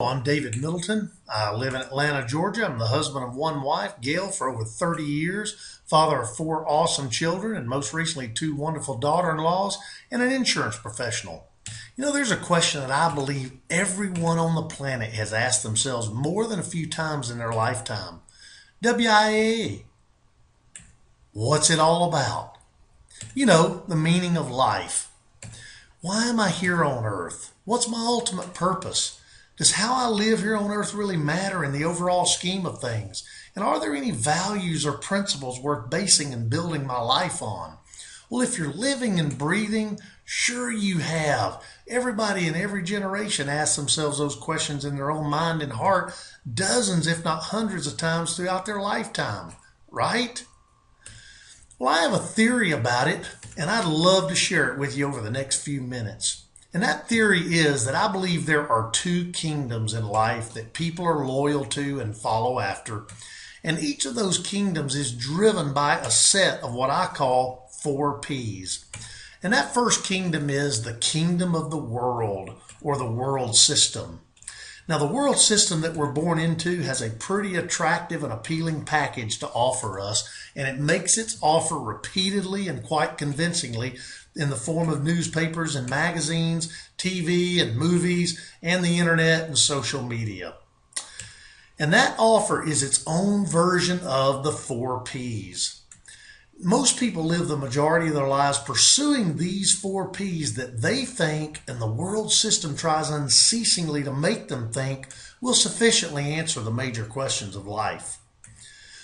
I'm David Middleton. I live in Atlanta, Georgia. I'm the husband of one wife, Gail, for over 30 years, father of four awesome children, and most recently two wonderful daughter-in-laws, and an insurance professional. There's a question that I believe everyone on the planet has asked themselves more than a few times in their lifetime. WIA, what's it all about? The meaning of life. Why am I here on earth? What's my ultimate purpose? Does how I live here on earth really matter in the overall scheme of things? And are there any values or principles worth basing and building my life on? Well, if you're living and breathing, sure you have. Everybody in every generation asks themselves those questions in their own mind and heart dozens, if not hundreds of times throughout their lifetime, right? Well, I have a theory about it, and I'd love to share it with you over the next few minutes. And that theory is that I believe there are two kingdoms in life that people are loyal to and follow after. And each of those kingdoms is driven by a set of what I call 4Ps. And that first kingdom is the kingdom of the world, or the world system. Now, the world system that we're born into has a pretty attractive and appealing package to offer us, and it makes its offer repeatedly and quite convincingly in the form of newspapers and magazines, TV and movies, and the internet and social media. And that offer is its own version of the 4Ps. Most people live the majority of their lives pursuing these 4Ps that they think, and the world system tries unceasingly to make them think, will sufficiently answer the major questions of life.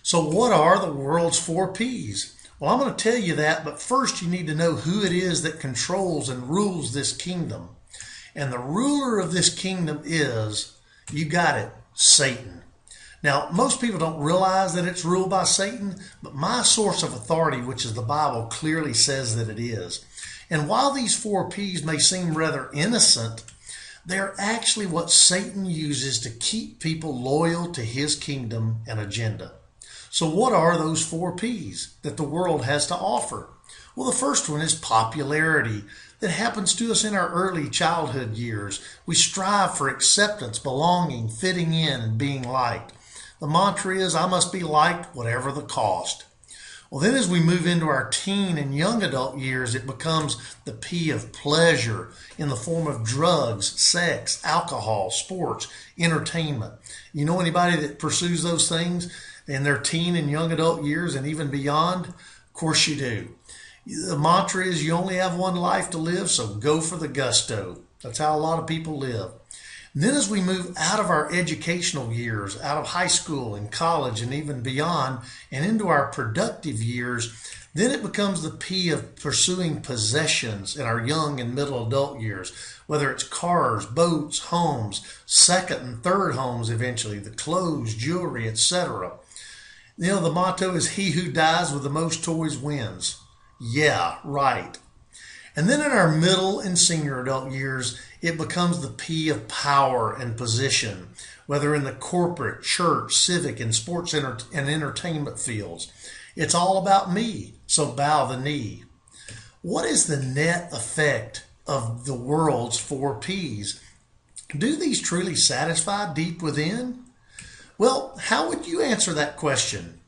So what are the world's 4Ps? Well, I'm going to tell you that, but first you need to know who it is that controls and rules this kingdom. And the ruler of this kingdom is, you got it, Satan. Now, most people don't realize that it's ruled by Satan, but my source of authority, which is the Bible, clearly says that it is. And while these 4Ps may seem rather innocent, they're actually what Satan uses to keep people loyal to his kingdom and agenda. So what are those 4Ps that the world has to offer? Well, the first one is popularity. That happens to us in our early childhood years. We strive for acceptance, belonging, fitting in, and being liked. The mantra is, I must be liked whatever the cost. Well, then as we move into our teen and young adult years, it becomes the P of pleasure in the form of drugs, sex, alcohol, sports, entertainment. You know anybody that pursues those things in their teen and young adult years and even beyond? Of course you do. The mantra is you only have one life to live, so go for the gusto. That's how a lot of people live. And then as we move out of our educational years, out of high school and college and even beyond, and into our productive years, then it becomes the P of pursuing possessions in our young and middle adult years, whether it's cars, boats, homes, second and third homes eventually, the clothes, jewelry, etc. The motto is he who dies with the most toys wins. Yeah, right. And then in our middle and senior adult years, it becomes the P of power and position, whether in the corporate, church, civic, and sports and entertainment fields. It's all about me, so bow the knee. What is the net effect of the world's 4Ps? Do these truly satisfy deep within? Well, how would you answer that question?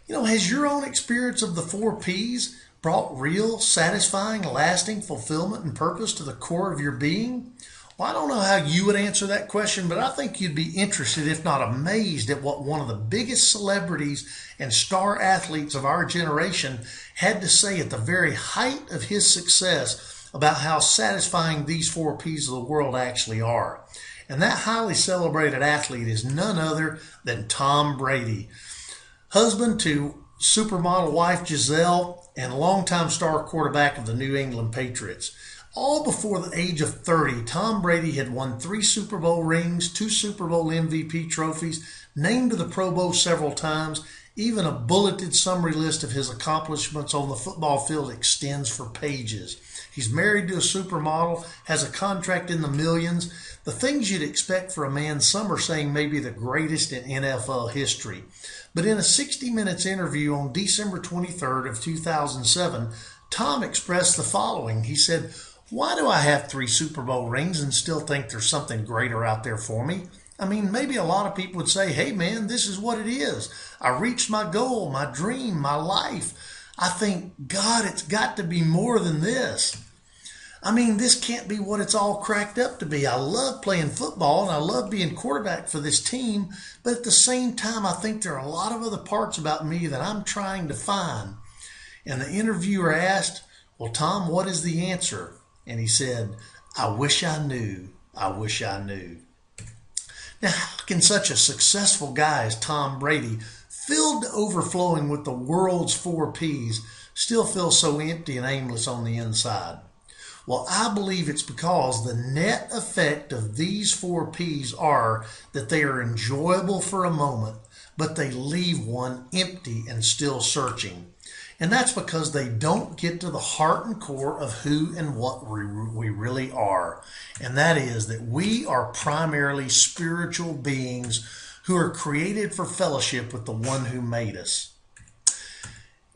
Has your own experience of the 4Ps brought real, satisfying, lasting fulfillment and purpose to the core of your being? Well, I don't know how you would answer that question, but I think you'd be interested, if not amazed, at what one of the biggest celebrities and star athletes of our generation had to say at the very height of his success about how satisfying these 4Ps of the world actually are. And that highly celebrated athlete is none other than Tom Brady, husband to supermodel wife Giselle, and longtime star quarterback of the New England Patriots. All before the age of 30, Tom Brady had won 3 Super Bowl rings, 2 Super Bowl MVP trophies, named to the Pro Bowl several times. Even a bulleted summary list of his accomplishments on the football field extends for pages. He's married to a supermodel, has a contract in the millions. The things you'd expect for a man some are saying may be the greatest in NFL history. But in a 60 Minutes interview on December 23rd of 2007, Tom expressed the following. He said, Why do I have 3 Super Bowl rings and still think there's something greater out there for me? I mean, maybe a lot of people would say, hey man, this is what it is. I reached my goal, my dream, my life. I think, God, it's got to be more than this. I mean, this can't be what it's all cracked up to be. I love playing football and I love being quarterback for this team, but at the same time, I think there are a lot of other parts about me that I'm trying to find. And the interviewer asked, well, Tom, what is the answer? And he said, I wish I knew. I wish I knew. Now, how can such a successful guy as Tom Brady, filled to overflowing with the world's 4 Ps, still feel so empty and aimless on the inside? Well, I believe it's because the net effect of these 4 Ps are that they are enjoyable for a moment, but they leave one empty and still searching. And that's because they don't get to the heart and core of who and what we really are. And that is that we are primarily spiritual beings who are created for fellowship with the one who made us.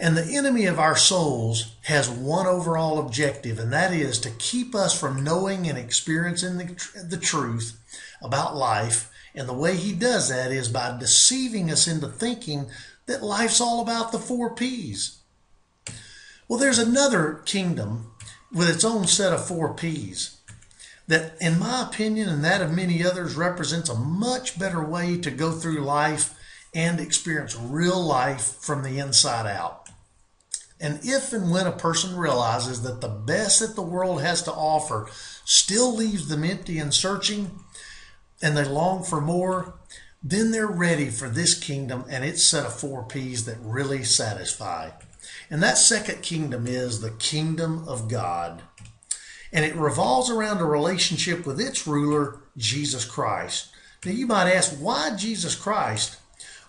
And the enemy of our souls has one overall objective, and that is to keep us from knowing and experiencing the truth about life. And the way he does that is by deceiving us into thinking that life's all about the 4 Ps. Well, there's another kingdom with its own set of 4 Ps that, in my opinion, and that of many others, represents a much better way to go through life and experience real life from the inside out. And if and when a person realizes that the best that the world has to offer still leaves them empty and searching, and they long for more, then they're ready for this kingdom and its set of 4 Ps that really satisfy. And that second kingdom is the kingdom of God. And it revolves around a relationship with its ruler, Jesus Christ. Now you might ask, why Jesus Christ?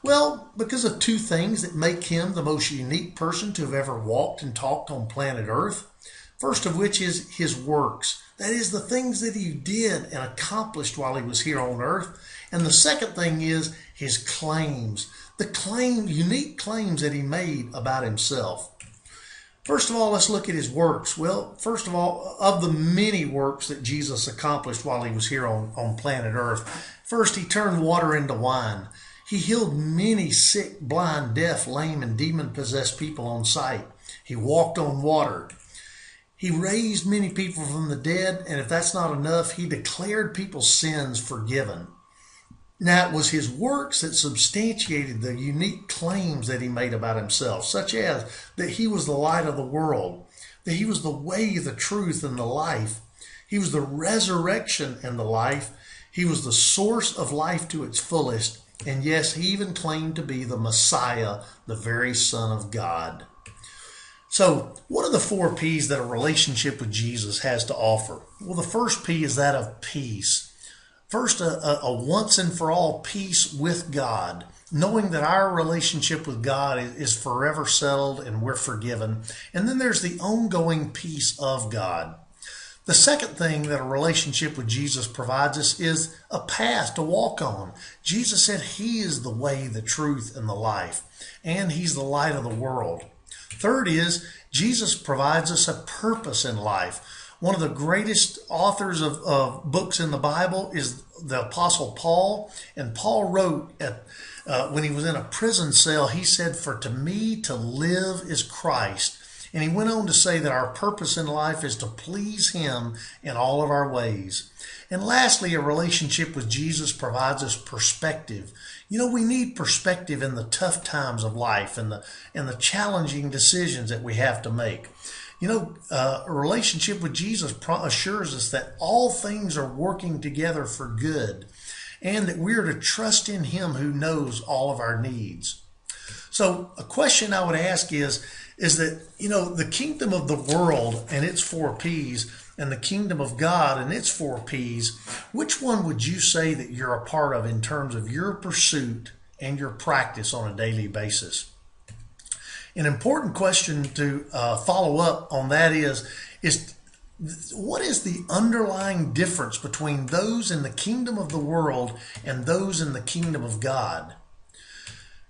Well, because of 2 things that make him the most unique person to have ever walked and talked on planet Earth. First of which is his works. That is, the things that he did and accomplished while he was here on earth. And the second thing is his claims. Unique claims that he made about himself. First of all, let's look at his works. Well, first of all, of the many works that Jesus accomplished while he was here on planet Earth, first he turned water into wine. He healed many sick, blind, deaf, lame, and demon-possessed people on sight. He walked on water. He raised many people from the dead, and if that's not enough, he declared people's sins forgiven. Now, it was his works that substantiated the unique claims that he made about himself, such as that he was the light of the world, that he was the way, the truth, and the life. He was the resurrection and the life. He was the source of life to its fullest. And yes, he even claimed to be the Messiah, the very Son of God. So, what are the 4 Ps that a relationship with Jesus has to offer? Well, the first P is that of peace. First, a once and for all peace with God, knowing that our relationship with God is forever settled and we're forgiven. And then there's the ongoing peace of God. The second thing that a relationship with Jesus provides us is a path to walk on. Jesus said he is the way, the truth, and the life, and he's the light of the world. Third is Jesus provides us a purpose in life. One of the greatest authors of books in the Bible is the Apostle Paul. And Paul wrote when he was in a prison cell, he said, "For to me to live is Christ." And he went on to say that our purpose in life is to please him in all of our ways. And lastly, a relationship with Jesus provides us perspective. You know, we need perspective in the tough times of life and the challenging decisions that we have to make. You know, a relationship with Jesus assures us that all things are working together for good and that we are to trust in him who knows all of our needs. So a question I would ask is that, you know, the kingdom of the world and its 4 Ps and the kingdom of God and its 4 Ps, which one would you say that you're a part of in terms of your pursuit and your practice on a daily basis? An important question to follow up on that is what is the underlying difference between those in the kingdom of the world and those in the kingdom of God?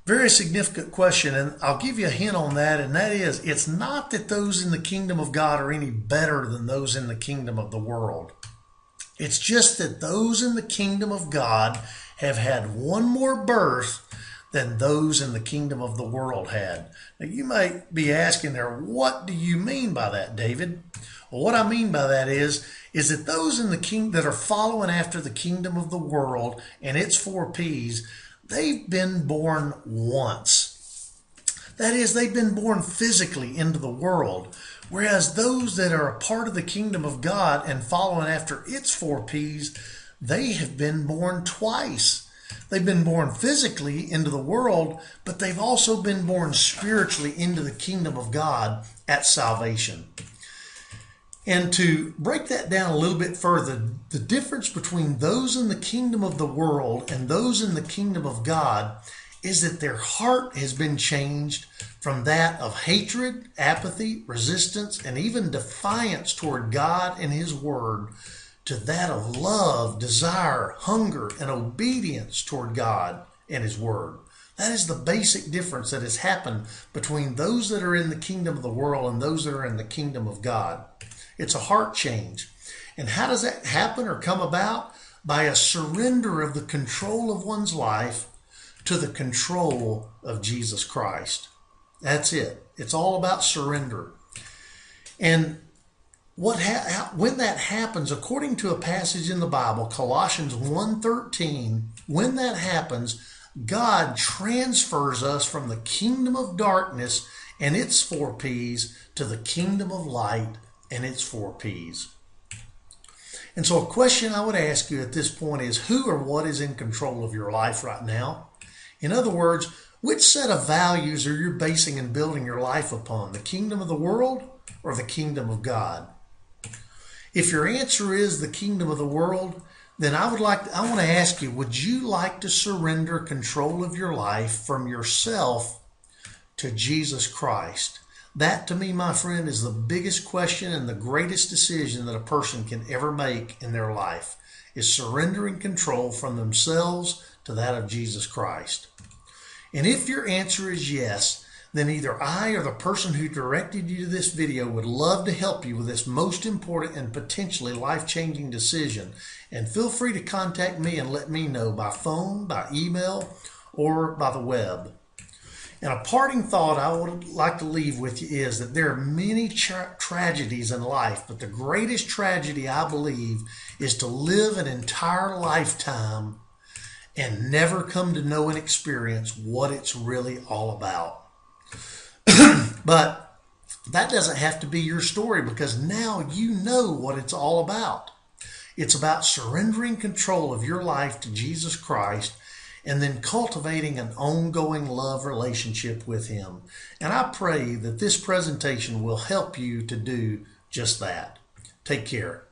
Very significant question, and I'll give you a hint on that, and that is it's not that those in the kingdom of God are any better than those in the kingdom of the world. It's just that those in the kingdom of God have had one more birth than those in the kingdom of the world had. Now, you might be asking there, what do you mean by that, David? Well, what I mean by that is that those in the king that are following after the kingdom of the world and its four P's, they've been born once. That is, they've been born physically into the world. Whereas those that are a part of the kingdom of God and following after its four P's, they have been born twice. They've been born physically into the world, but they've also been born spiritually into the kingdom of God at salvation. And to break that down a little bit further, the difference between those in the kingdom of the world and those in the kingdom of God is that their heart has been changed from that of hatred, apathy, resistance, and even defiance toward God and His Word to that of love, desire, hunger, and obedience toward God and His Word. That is the basic difference that has happened between those that are in the kingdom of the world and those that are in the kingdom of God. It's a heart change. And how does that happen or come about? By a surrender of the control of one's life to the control of Jesus Christ. That's it. It's all about surrender. And when that happens, according to a passage in the Bible, Colossians 1:13, when that happens, God transfers us from the kingdom of darkness and its four P's to the kingdom of light and its four P's. And so a question I would ask you at this point is, who or what is in control of your life right now? In other words, which set of values are you basing and building your life upon? The kingdom of the world or the kingdom of God? If your answer is the kingdom of the world, then I want to ask you, would you like to surrender control of your life from yourself to Jesus Christ? That, to me, my friend, is the biggest question and the greatest decision that a person can ever make in their life, is surrendering control from themselves to that of Jesus Christ. And if your answer is yes, then either I or the person who directed you to this video would love to help you with this most important and potentially life-changing decision. And feel free to contact me and let me know by phone, by email, or by the web. And a parting thought I would like to leave with you is that there are many tragedies in life, but the greatest tragedy, I believe, is to live an entire lifetime and never come to know and experience what it's really all about. But that doesn't have to be your story, because now you know what it's all about. It's about surrendering control of your life to Jesus Christ and then cultivating an ongoing love relationship with Him. And I pray that this presentation will help you to do just that. Take care.